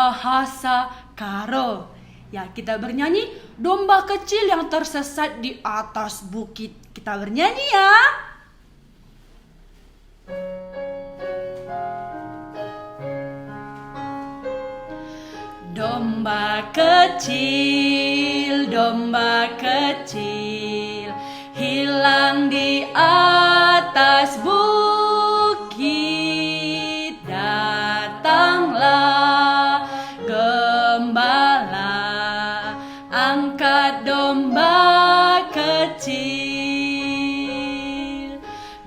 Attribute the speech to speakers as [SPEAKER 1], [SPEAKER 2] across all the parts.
[SPEAKER 1] bahasa Karo. Ya, kita bernyanyi domba kecil yang tersesat di atas bukit. Kita bernyanyi ya. Domba kecil, hilang di atas bukit. Datanglah gembala, angkat domba kecil.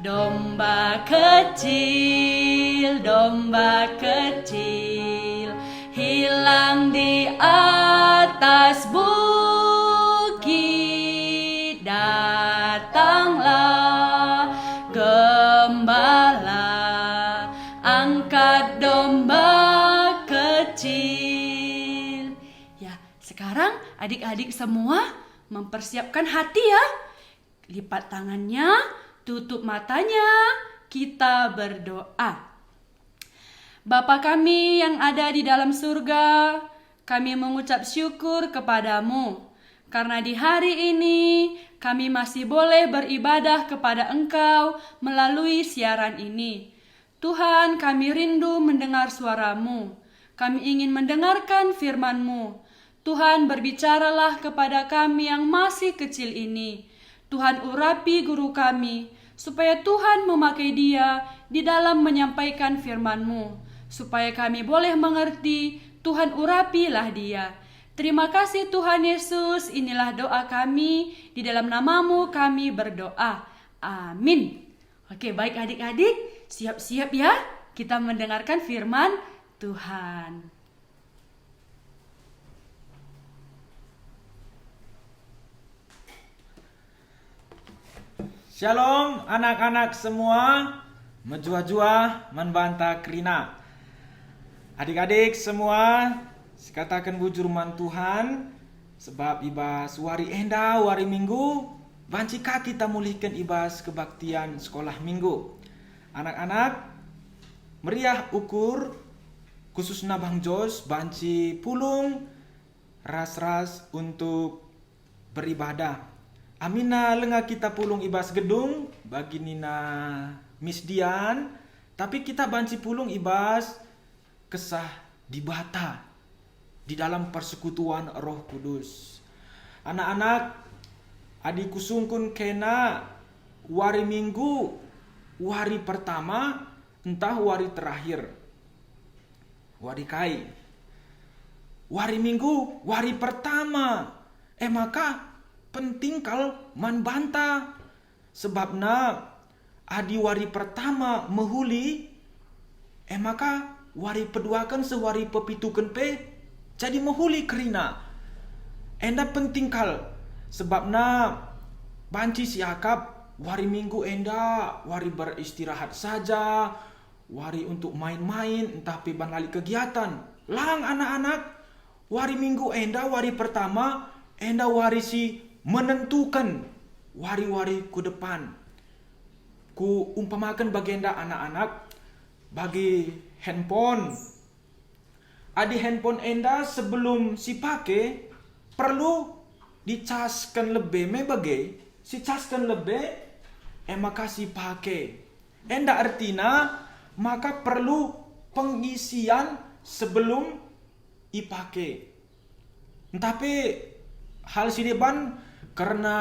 [SPEAKER 1] Domba kecil, hilang di atas bukit. Datanglah gembala, angkat domba kecil. Ya, sekarang adik-adik semua mempersiapkan hati ya. Lipat tangannya, tutup matanya, kita berdoa. Bapa kami yang ada di dalam surga, kami mengucap syukur kepadamu, karena di hari ini kami masih boleh beribadah kepada Engkau melalui siaran ini. Tuhan, kami rindu mendengar suara-Mu. Kami ingin mendengarkan firman-Mu. Tuhan, berbicaralah kepada kami yang masih kecil ini. Tuhan, urapi guru kami, supaya Tuhan memakai dia di dalam menyampaikan firman-Mu. Supaya kami boleh mengerti, Tuhan urapilah dia. Terima kasih Tuhan Yesus, inilah doa kami, di dalam nama-Mu kami berdoa. Amin. Oke, baik adik-adik, siap-siap ya, kita mendengarkan firman Tuhan.
[SPEAKER 2] Shalom anak-anak semua, menjua-jua membantah kerina. Adik-adik semua, katakan bujurman Tuhan, sebab ibas wari enda, wari minggu, bancika kita mulihkan ibas kebaktian sekolah minggu. Anak-anak, meriah ukur, khususnya Bang Jos, banci pulung, ras-ras untuk beribadah. Amina lengah kita pulung ibas gedung, bagi Nina Miss Dian, tapi kita banci pulung ibas kesah dibata di dalam persekutuan Roh Kudus. Anak-anak, adikku sungkun kena wari minggu, wari pertama, entah wari terakhir. Wari kai. Wari minggu, wari pertama. Maka penting kal man banta. Sebabna adi wari pertama mehuli, maka wari peduakan sewari pepitukan pe jadi mehuli kerina. Enda penting kal sebabna banci siakap wari minggu enda wari beristirahat saja, wari untuk main-main entah pe banali kegiatan. Lang anak-anak, wari minggu enda wari pertama enda wari si menentukan wari-wari ku depan. Ku umpamakan bagenda anak-anak bagi handphone. Adi handphone enda sebelum si pake perlu dicaskan lebih si caskan lebih maka si pake. Enda artinya maka perlu pengisian sebelum ipake. Tapi hal si depan karena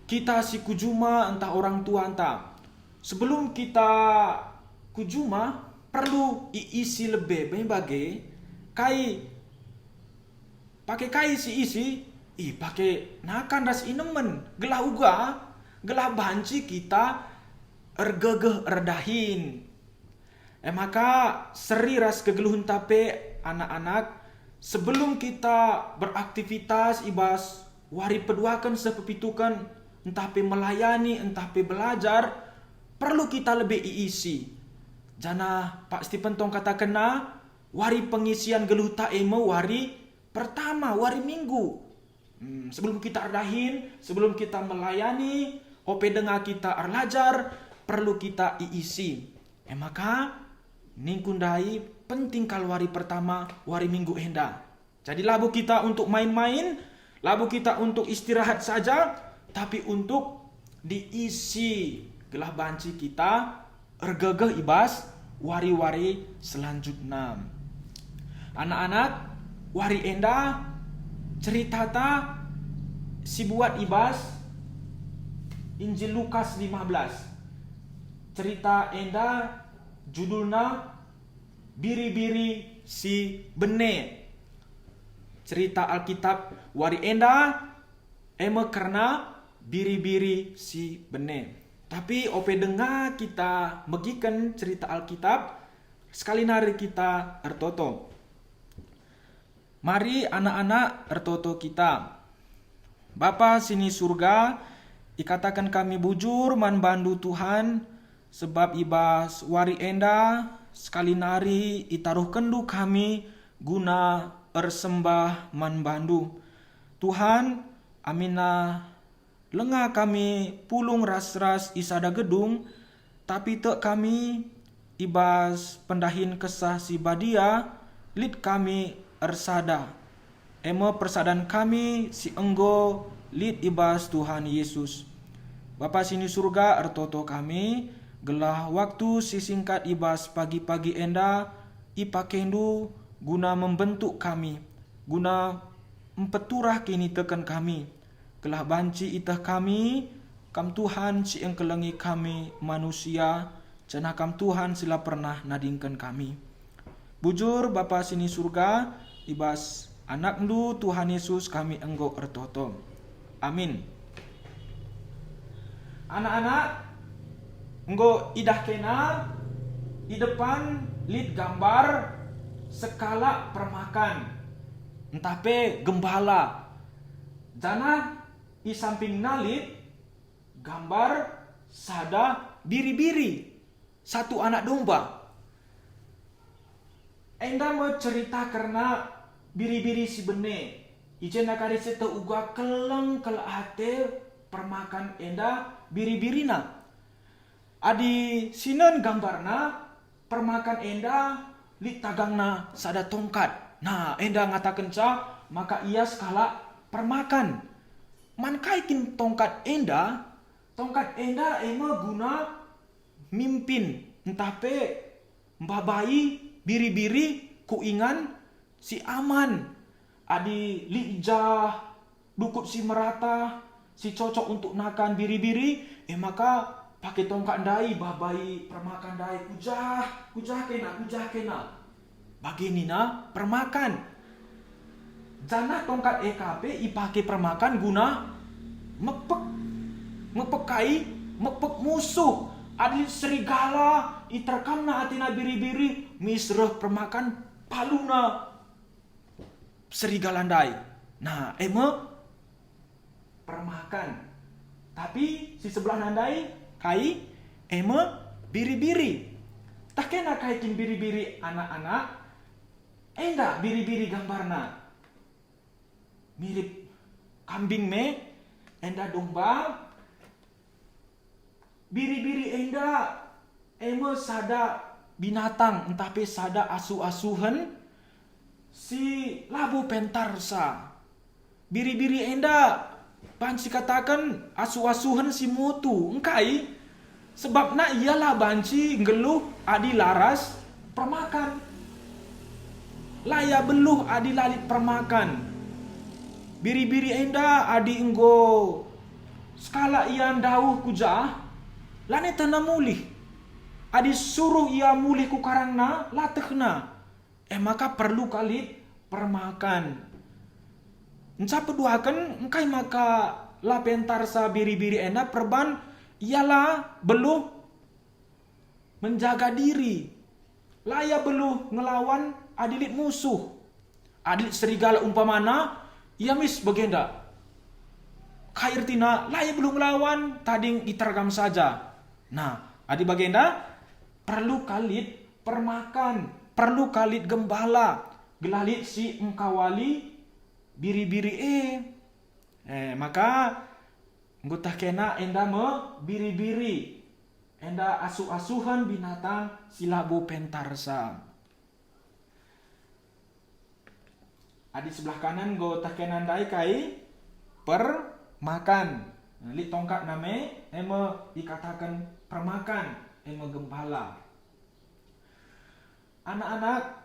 [SPEAKER 2] kita si kujuma entah orang tua entah sebelum kita kujuma perlu isi lebih bagai kai pakai kai si isi pakai nakan ras inemen gelah uga gelah banci kita ergegeh erdahin maka seri ras kegeluhun tape anak-anak sebelum kita beraktivitas ibas wari peduakan sepepitukan entah pe melayani entah pe belajar perlu kita lebih isi. Jana Pak Stephen tong kata kena wari pengisian geluh taemo wari pertama wari minggu. Sebelum kita ardahin, sebelum kita melayani, ope dengar kita arlajar, perlu kita isi. Maka ningkundai penting kalau hari pertama, hari Minggu enda. Jadi labu kita untuk main-main, labu kita untuk istirahat saja, tapi untuk diisi gelah banci kita ergegeh ibas wari-wari selanjutnya. Anak-anak, wari enda cerita ta si buat ibas Injil Lukas 15. Cerita enda judulnya Biri-biri si bene. Cerita Alkitab wari enda eme karena biri-biri si bene. Tapi ope dengar kita megikan cerita Alkitab, sekali nari kita ertoto. Mari anak-anak ertoto kita. Bapa sini surga, ikatakan kami bujur man bandu Tuhan, sebab ibas wari enda sekali nari itaruh kendu kami guna ersembah man bandu. Tuhan, amina lengah kami pulung ras-ras isada gedung, tapi tek kami ibas pendahin kesah si badia, lid kami ersada. Emo persadan kami si enggo lid ibas Tuhan Yesus. Bapa sini surga ertoto kami, gelah waktu si singkat ibas pagi-pagi enda ipakendu guna membentuk kami, guna empeturah kini tekan kami. Gelah banci itah kami, kam Tuhan si engkelengi kami manusia, cenah kam Tuhan sila pernah nadingkan kami. Bujur Bapa sini surga, ibas anak ndu Tuhan Yesus kami enggo ertoto. Amin. Anak-anak, enggo idah kena di depan lid gambar skala permakan. Entape gembala. Jana di samping nalit gambar sada biri-biri, satu anak domba. Enda mau cerita karena biri-biri si bene. Ijen nakari seta uga keleng kelate permakan enda biri-birina. Adi sinan gambarna permakan enda li tagangna sada tongkat. Nah, enda ngatakan ca maka ia skala permakan. Man kaikin tongkat enda ema guna mimpin entape mbabai biri-biri kuingan si aman. Adi lijah dukut si merata si cocok untuk nakan biri-biri, maka pakai tongkat dai babai permakan dai kujah kena bagini na permakan. Jana tongkat EKP ipake permakan guna mepek musuh. Adil serigala iterkamna atina biri-biri misreh permakan paluna serigala ndai. Nah, permakan. Tapi si sebelah nandai kai biri-biri. Tak kena kaitin biri-biri anak-anak. Enda biri-biri gambarna. Mirip kambing me, enda domba, biri-biri enda, sada binatang, entape sada asu-asuhan, si labu pentarsa. Biri-biri enda, banci katakan asu-asuhan si mutu, engkai, sebab na ialah banci ngeluh adi laras permakan. Laya beluh adi lalit permakan. Biri-biri enda adi enggo skala ian dauh kujah lane tana mulih. Adi suruh ia mulih ku karangna latehna. Maka perlu kali permakan. Enca peduakan engkai maka la pentarsa biri-biri enda perban ialah beluh menjaga diri. Laya beluh ngelawan adilit musuh. Adilit serigala umpamana ia mis bagenda. Kair tina laya belum melawan tading itergam saja. Nah, adi bagenda perlu kalit permakan, perlu kalit gembala, gelalit si engkawali biri-biri maka nggutah kena enda me biri-biri. Enda asu-asuhan binatang silabu pentarsa. Adi sebelah kanan go takenan dai kai permakan. Lit tongkat name ema dikatakan permakan, ema gembala. Anak-anak,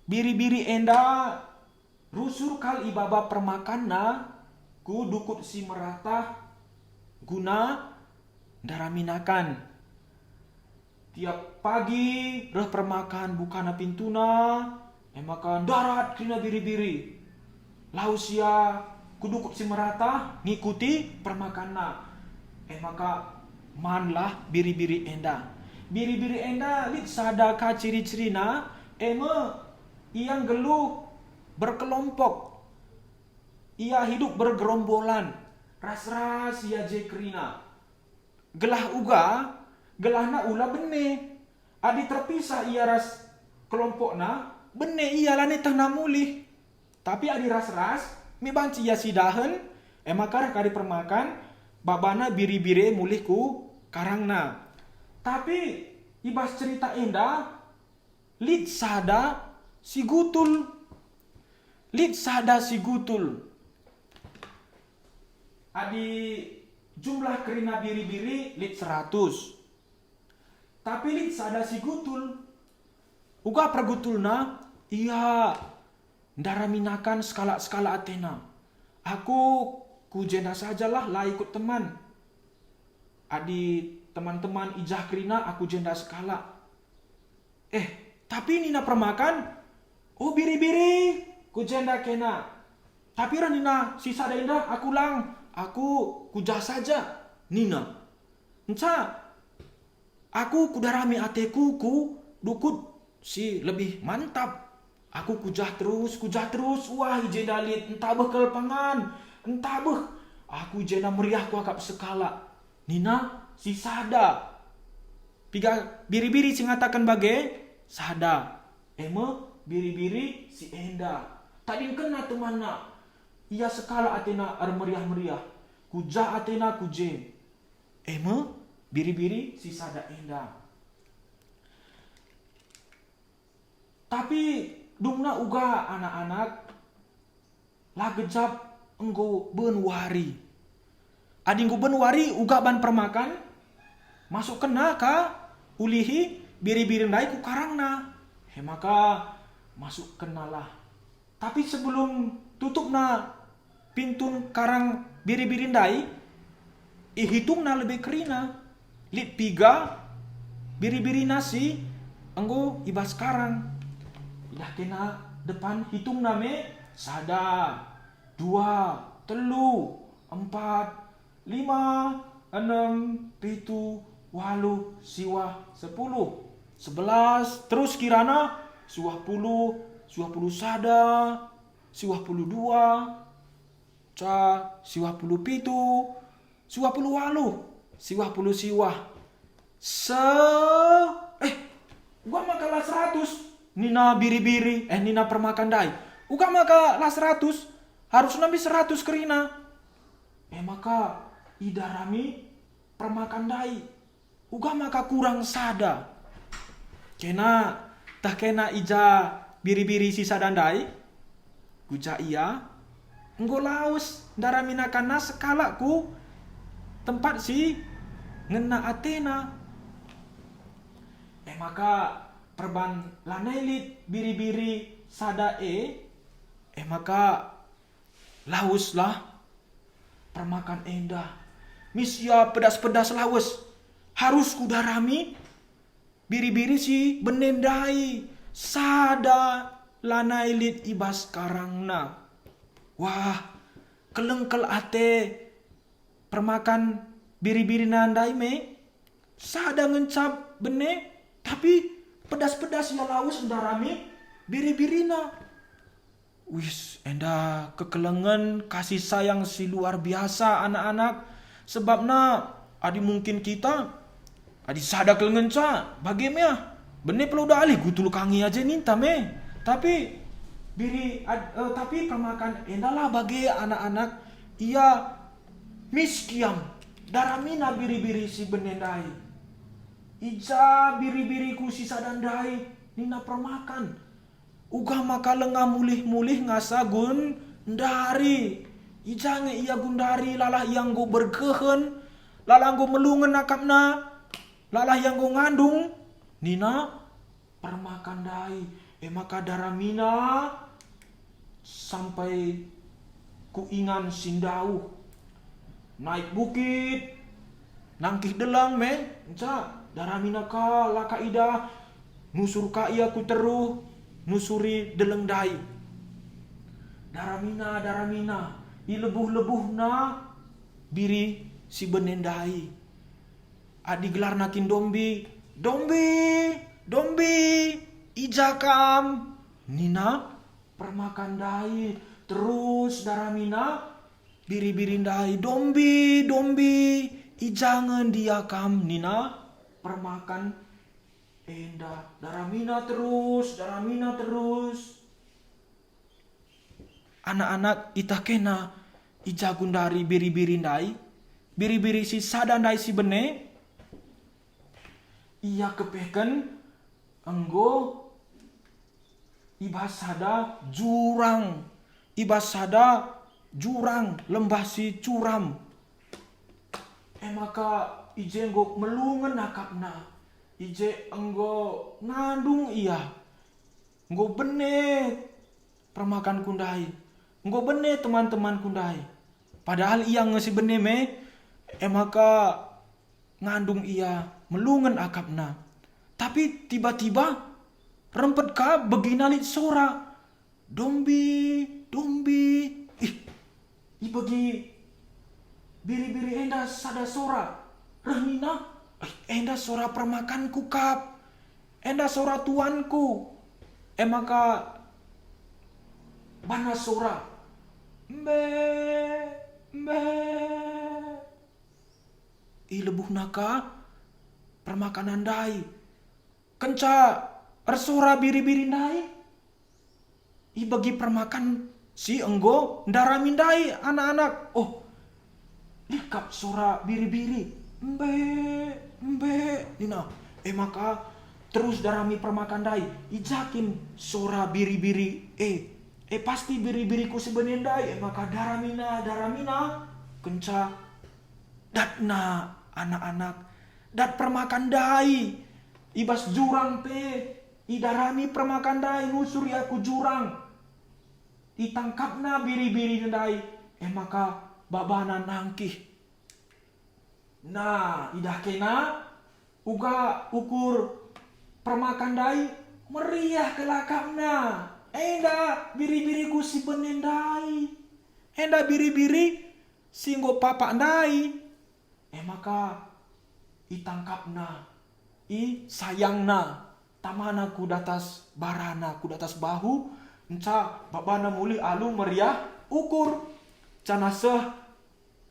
[SPEAKER 2] biri-biri enda rusur kal ibaba permakan na ku dukut si merata guna daraminakan. Tiap pagi reh permakan bukana pintuna emakan darat kena biri-biri. Lausia kudukut si merata ngikuti permakanna. Emaka manlah biri-biri enda. Biri-biri enda lit sada ka ciri-cirina ema yang geluh berkelompok. Ia hidup bergerombolan. Ras-ras ia jekrina. Gelah uga, gelahna ula bene. Adi terpisah ia ras kelompokna, bene ia lani tengah mulih. Tapi adi ras-ras, mi banci ia sidahen, emakar kari permakan, babana biri-biri mulih ku karangna. Tapi ibas cerita indah, lid sada si gutul. Lid sada si gutul. Adi jumlah kerina biri-biri lid 100. Tapi lid sada si gutul. Uga pergutulna, iya ndaraminakan skala-skala Athena. Aku kujenda sajalah lah ikut teman. Adi teman-teman ijah kerina aku jenda skala. Tapi nina permakan, oh biri-biri kujenda kena. Tapi nina sisa daindah aku lang. Aku kujah saja, nina. Enca, aku kudarami ateku ku dukut si lebih mantap. Aku kujah terus. Wah, jenda lit entah bekal pangan, entah beh. Aku jenda meriah ku akap sekala. Nina, si sada. Piga biri-biri si ngatakan bagai sada. Ema biri-biri si enda. Tadi kena temana. Ia sekala Athena ar meriah-meriah. Kujah Athena kujem. Ema biri-biri si sada enda. Tapi dungna uga anak-anak lagejap enggo benwari. Adinggu benwari uga ban permakan masuk kena ka ulihi biri-biri ndai ku karangna. Maka masuk kenalah. Tapi sebelum tutupna pintun karang biri-biri ndai, ihitungna lebih kerina. Lit piga biri-biri nasi enggo ibas karang. Idah kena depan hitung name sada, 2, 3, 4, 5, 6, 7, 8, siwah 10, 11, terus kirana siwah 10 sada, siwah 2, siwah 7, siwah 8, siwah 10 siwah. Gua makalah 100. Nina biri-biri, nina permakan dai. Uga maka lah 100, harus nabi 100 kerina. Maka idarami permakan dai. Uga maka kurang sada. Kena, tak kena ija biri-biri sisa dandai. Guja iya, enggo laus daraminakan na sekalaku tempat si ngena Athena. Maka perban lanailit biri-biri sada maka lauslah permakan endah. Misya pedas-pedas laus. Harus kudarami biri-biri si benendai sada lanailit ibas karangna. Wah, kelengkel ate permakan biri-biri nandai me. Sada ngencap bene tapi pedas-pedas ya laus ndarami biri-birina. Wis, enda kekelengan kasih sayang si luar biasa anak-anak. Sebabna adi mungkin kita adi sada kelengan ca bagaimana? Bene perlu dah alih gutul kangi aja ninta me. Tapi permakan endalah bagi anak-anak ia miskiam daramina biri-biri si benendai. Ija biri-biriku sisa dandai nina permakan. Uga maka lengah mulih-mulih ngasa gundari. Ijange ia gundari lalah yang go berkehen, lalah go melungen akapna, lalah yang go ngandung. Nina permakandai. Maka daramina sampai kuingan sindau. Naik bukit, nangkih delang daramina ka laka ida nusur ka ia ku teruh nusuri deleng dai. Daramina ilebuh na biri si benendai. Adi gelar nakin dombi ijakam. Nina permakandai. Terus daramina biri-birindai dombi ijangan dia kam. Nina permakan enda. Daramina terus. Anak-anak ita kena ijagundari biri-birindai. Biri-biri si sadandai si bene. Ia kepeken enggo ibasada jurang lembah si curam. Maka ije enggo melungen akapna. Ije enggo ngandung ia. Enggo bene permakan kundai. Enggo bene teman-teman kundai. Padahal ia ngesi bene maka ngandung ia melungen akapna. Tapi tiba-tiba rempet ka beginali sora. Dombi. Bagi biri-biri enda sada sora. Rehnina, enda sora permakanku kap. Enda sora tuanku. Maka bana sora. Mbe. Lebuh naka permakanan dai. Kenca ersora biri-biri nai. Bagi permakan si enggo ndaramin dai anak-anak. Oh, likap sora biri-biri. Mbe. Nina. Maka terus darami permakan dai. Ijakin sora biri-biri. Pasti biri-biriku sebenendai. Maka daramina. Kenca datna anak-anak. Dat permakan dai. Ibas jurang idarami permakan dai. Nusuri aku jurang. Itangkapna biri-biri dai. Maka babana nangkih. Nah, idah kena uga ukur permakan dai meriah kelakapna. Enda biri-biriku si benendai. Enda biri-biri singgo papa ndai. Maka itangkapna. Sayangna. Tamana ku datas barana, ku datas bahu. Enca babana muli alu meriah ukur. Cana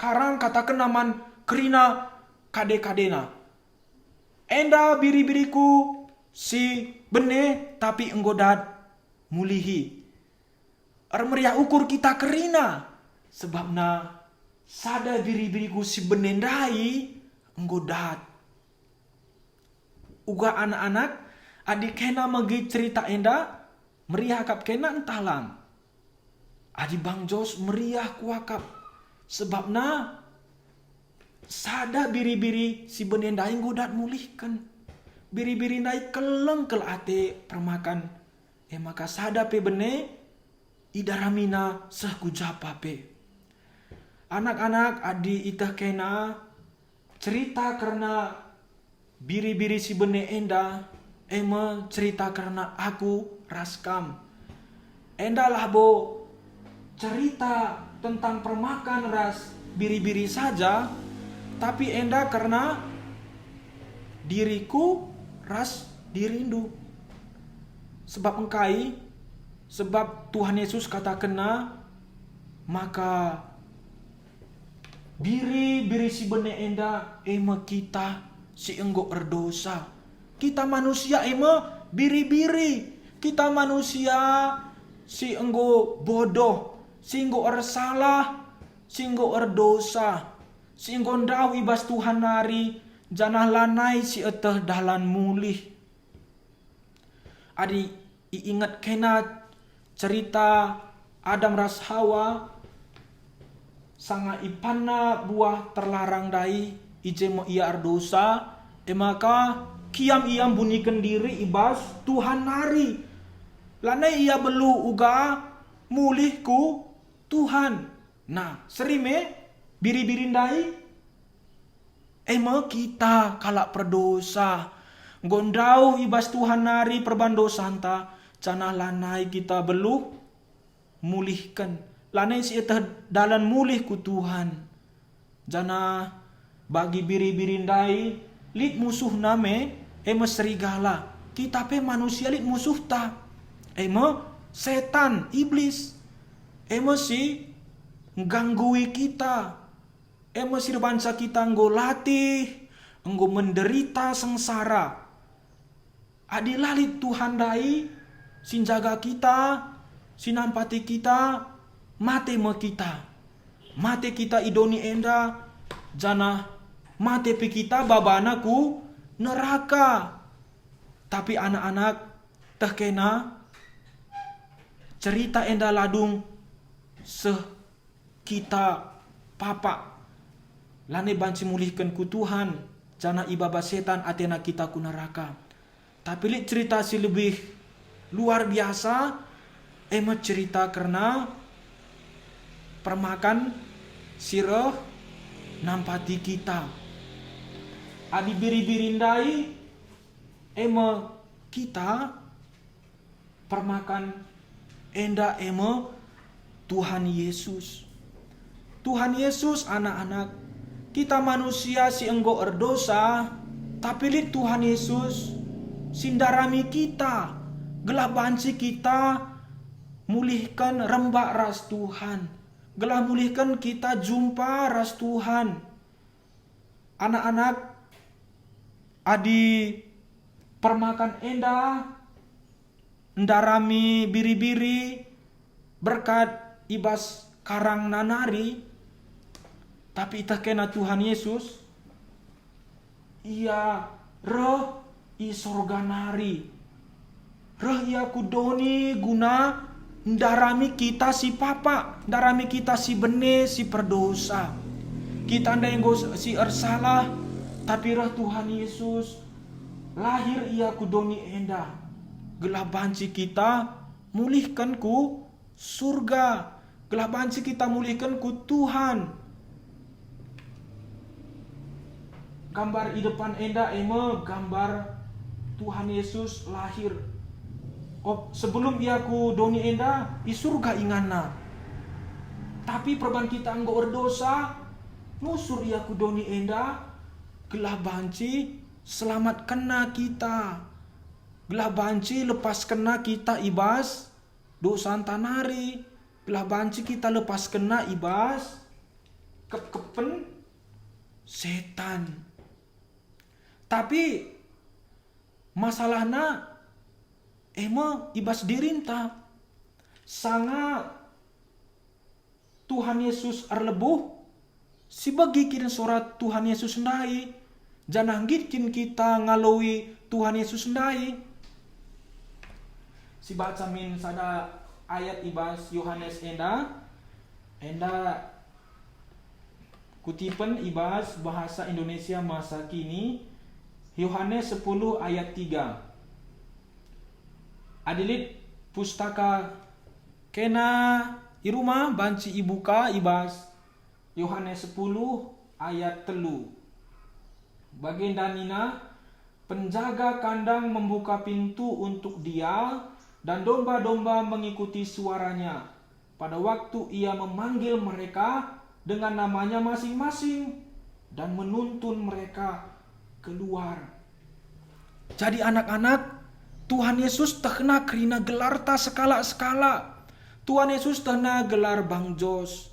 [SPEAKER 2] karang katakan naman kerina kade-kadena. Enda biri-biriku si bene tapi enggodat mulihi. Meriah ukur kita kerina. Sebabna sada biri-biriku si benendai enggodat. Uga anak-anak adik kena magi cerita enda meriah kap kena entalang. Adi Bang Jos meriah kuakap. Sebabna sada biri-biri si benendai enggodat mulihkan. Biri-biri naik keleng kel ate permakan. Maka sada pe bene idaramina seh kujapa pe. Anak-anak adi itah kena cerita karena biri-biri si bene enda. Cerita karena aku raskam. Enda lah bo cerita tentang permakan ras biri-biri saja. Tapi enda karena diriku ras dirindu. Sebab sebab Tuhan Yesus kata kena, maka biri-biri si bene enda kita si enggo erdosa. Kita manusia biri-biri. Kita manusia si enggo bodoh, si enggo ersalah, si enggo erdosa, si enggo ndau ibas Tuhan nari janah lanai si eteh dalan mulih. Adi iingat kena cerita Adam ras Hawa sanga ipana buah terlarang dai ije mo ia ardosa maka kiam ia bunyikan diri ibas Tuhan nari lana ia belu uga mulihku Tuhan. Nah serime biri-birindai kita kalak perdosa gondau ibas Tuhan nari perbandosanta canah lanai kita belu mulihkan lanai si etah dalan mulih ku Tuhan jana bagi biri-birindai lit musuh name serigala kita pe manusia lit musuh ta setan iblis si nganggui kita si bangsa kita nggo latih nggo menderita sengsara adilalit Tuhan dai sin jaga kita sinampati kita mate kita idoni enda jana mate pi kita babanaku neraka tapi anak-anak terkena cerita enda ladung kita papa lane banci mulihkan ku Tuhan jana ibaba setan atena kita ku neraka tapi li cerita si lebih luar biasa cerita karena permakan sirah nampati kita adi biri-birindai kita permakan enda Tuhan Yesus anak-anak kita manusia si enggo erdosa tapi li Tuhan Yesus sindarami kita gelah banci kita mulihkan rembak ras Tuhan gelah mulihkan kita jumpa ras Tuhan anak-anak adi permakan enda ndarami biri-biri berkat ibas karang nanari tapi itah kena Tuhan Yesus ia roh i sorga nari roh ia kudoni guna ndarami kita si papa ndarami kita si bene si perdosa kita ndai nggo si ersalah tapi roh Tuhan Yesus lahir ia kudoni enda gelah banci kita mulihkan ku surga gelah banci kita mulihkan ku Tuhan gambar di depan enda gambar Tuhan Yesus lahir sebelum ia ku doni enda di surga ingana tapi perban kita anggo berdosa nusur ia ku doni enda gelah banci selamat kena kita gelah banci lepas kena kita ibas dosa tanari gelah banci kita lepas kena ibas kepen setan tapi masalahna ibas dirinta sanga Tuhan Yesus arlebuh si bagi kirin surat Tuhan Yesus ndai janang gitkin kita ngalawi Tuhan Yesus ndai si baca min sada ayat ibas Yohanes enda kutipan ibas bahasa Indonesia masa kini Yohanes 10 ayat 3 adilit pustaka kena iruma banci ibuka ibas Yohanes 10 ayat 3 baginda nina penjaga kandang membuka pintu untuk dia dan domba-domba mengikuti suaranya pada waktu ia memanggil mereka dengan namanya masing-masing dan menuntun mereka keluar. Jadi anak-anak Tuhan Yesus terkena kerina gelar ta skala-skala. Tuhan Yesus terkena gelar Bang Jos.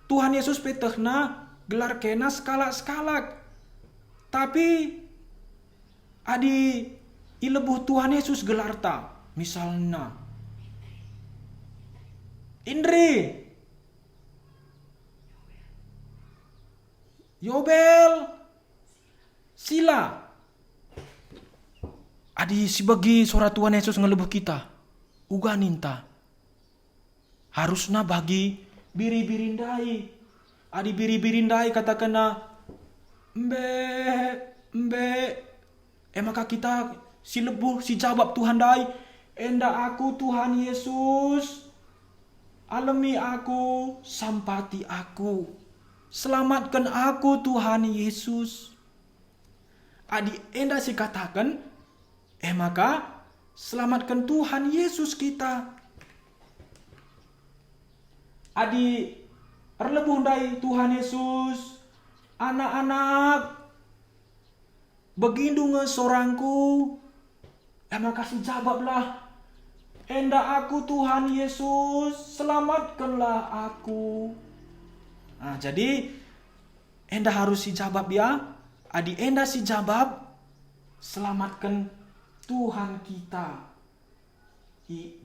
[SPEAKER 2] Tuhan Yesus terkena gelar kena skala-skala. Tapi adi ilebuh Tuhan Yesus gelar ta. Misalnya Indri, Yobel, Sila. Adi si bagi suara Tuhan Yesus ngelebuh kita. uga ninta. Harusna bagi biri-birindai. Adi biri-birindai katakanna, mbe. Maka kita si lebuh si jawab Tuhan dai, enda aku Tuhan Yesus. Alami aku, sampati aku. Selamatkan aku Tuhan Yesus. Adi enda si katakan, maka selamatkan Tuhan Yesus kita. Adi erlebuh dai Tuhan Yesus, anak-anak begindu sorangku, maka si jawablah, enda aku Tuhan Yesus, selamatkanlah aku. Nah, jadi enda harus si jawab ya. Adi enda si jawab, selamatkan Tuhan kita.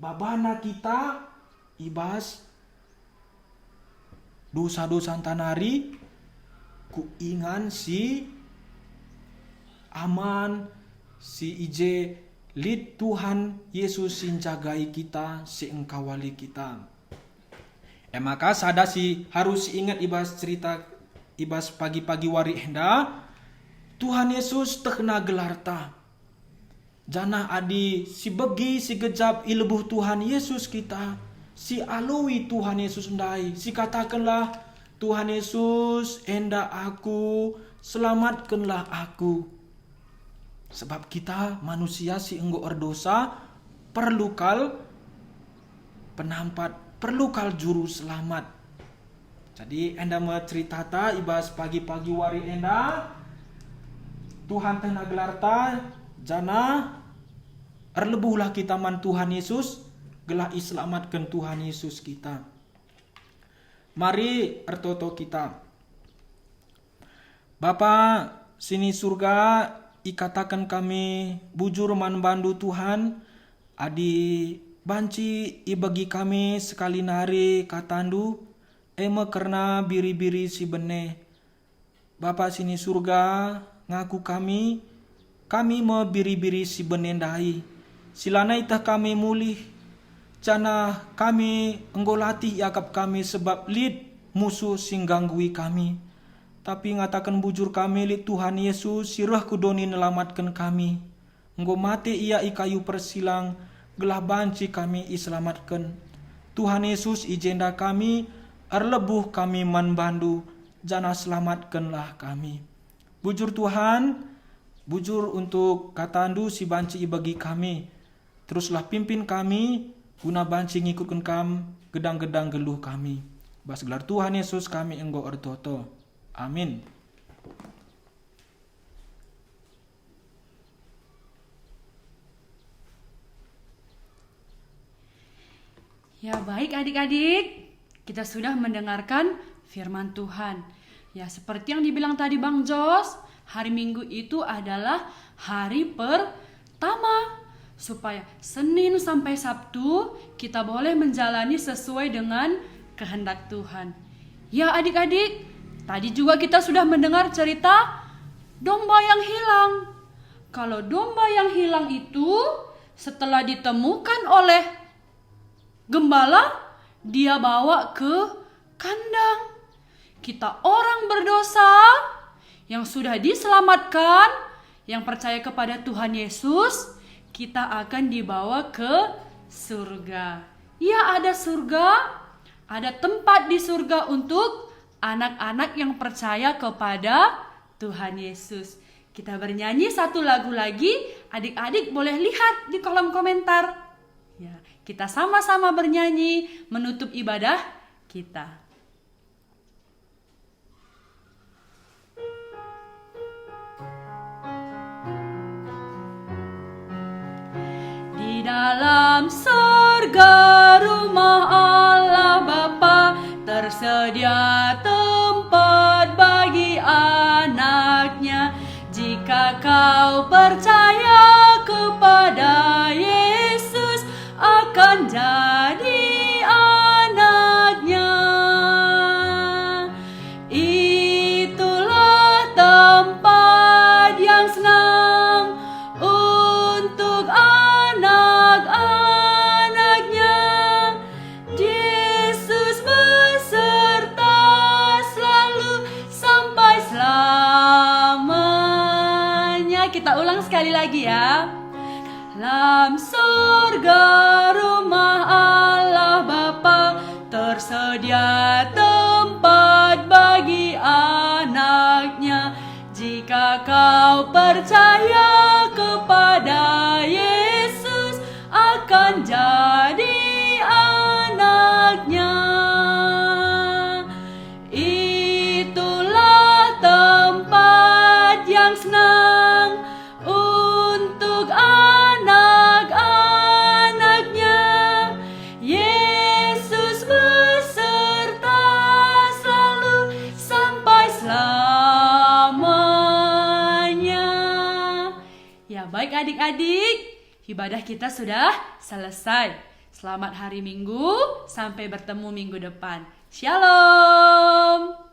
[SPEAKER 2] Babana kita ibas dosa-dosa tanari ku ingan si aman si ije lid Tuhan Yesus sin jagai kita si engkawali kita. Maka sada si harus ingat ibas cerita ibas pagi-pagi wari enda Tuhan Yesus tekna gelarta. Jana adi si begi si gejap ilebuh Tuhan Yesus kita. Si alui Tuhan Yesus ndai. Si katakanlah, Tuhan Yesus enda aku, selamatkanlah aku. Sebab kita manusia si enggo erdosa, perlu kal penampat, perlu kal juru selamat. Jadi enda mau ceritata ibas pagi-pagi wari enda, Tuhan tengah gelarta, jana erlebuhlah kita man Tuhan Yesus, gelah iselamatkan Tuhan Yesus kita. Mari ertoto kita. Bapa sini surga, ikatakan kami bujur man bandu Tuhan, adi banci ibagi kami sekali nari katandu, eme karena biri-biri si bene. Bapa sini surga, ngaku kami me biri-biri si bene dai. Silana itah kami mulih, cana kami enggolati yakap kami sebab lid musuh sing ganggui kami. Tapi ngatakan bujur kami lid Tuhan Yesus sirah kudoni nelamatkan kami. Enggo mati ia i kayu persilang gelah banci kami iselamatkan. Tuhan Yesus ijenda kami erlebuh kami man bandu jana selamatkanlah kami. Bujur Tuhan, bujur untuk katandu si banci ibagi kami. Teruslah pimpin kami guna banci ngikutkan kam gedang-gedang geluh kami. Bas gelar Tuhan Yesus kami enggo ertoto. Amin.
[SPEAKER 1] Ya baik adik-adik, kita sudah mendengarkan firman Tuhan. Ya seperti yang dibilang tadi Bang Jos, hari Minggu itu adalah hari pertama. Supaya Senin sampai Sabtu kita boleh menjalani sesuai dengan kehendak Tuhan. Ya adik-adik, tadi juga kita sudah mendengar cerita domba yang hilang. Kalau domba yang hilang itu setelah ditemukan oleh gembala, dia bawa ke kandang. Kita orang berdosa yang sudah diselamatkan, yang percaya kepada Tuhan Yesus, kita akan dibawa ke surga. Ya, ada surga, ada tempat di surga untuk anak-anak yang percaya kepada Tuhan Yesus. Kita bernyanyi satu lagu lagi, adik-adik boleh lihat di kolom komentar. Ya, kita sama-sama bernyanyi menutup ibadah kita. Di dalam surga rumah Allah Bapa tersedia tempat bagi anaknya. Jika kau percaya kepada Yesus, akan jadi anaknya. Itulah tempat yang senang untuk anak-anak kita ulang sekali lagi ya. Dalam surga rumah Allah Bapa tersedia tempat bagi anaknya. Jika kau percaya kepada Yesus, akan jadi anaknya. Itulah tempat yang senang untuk anak-anaknya. Yesus beserta selalu sampai selamanya. Ya, baik adik-adik, ibadah kita sudah selesai. Selamat hari Minggu, sampai bertemu minggu depan. Shalom.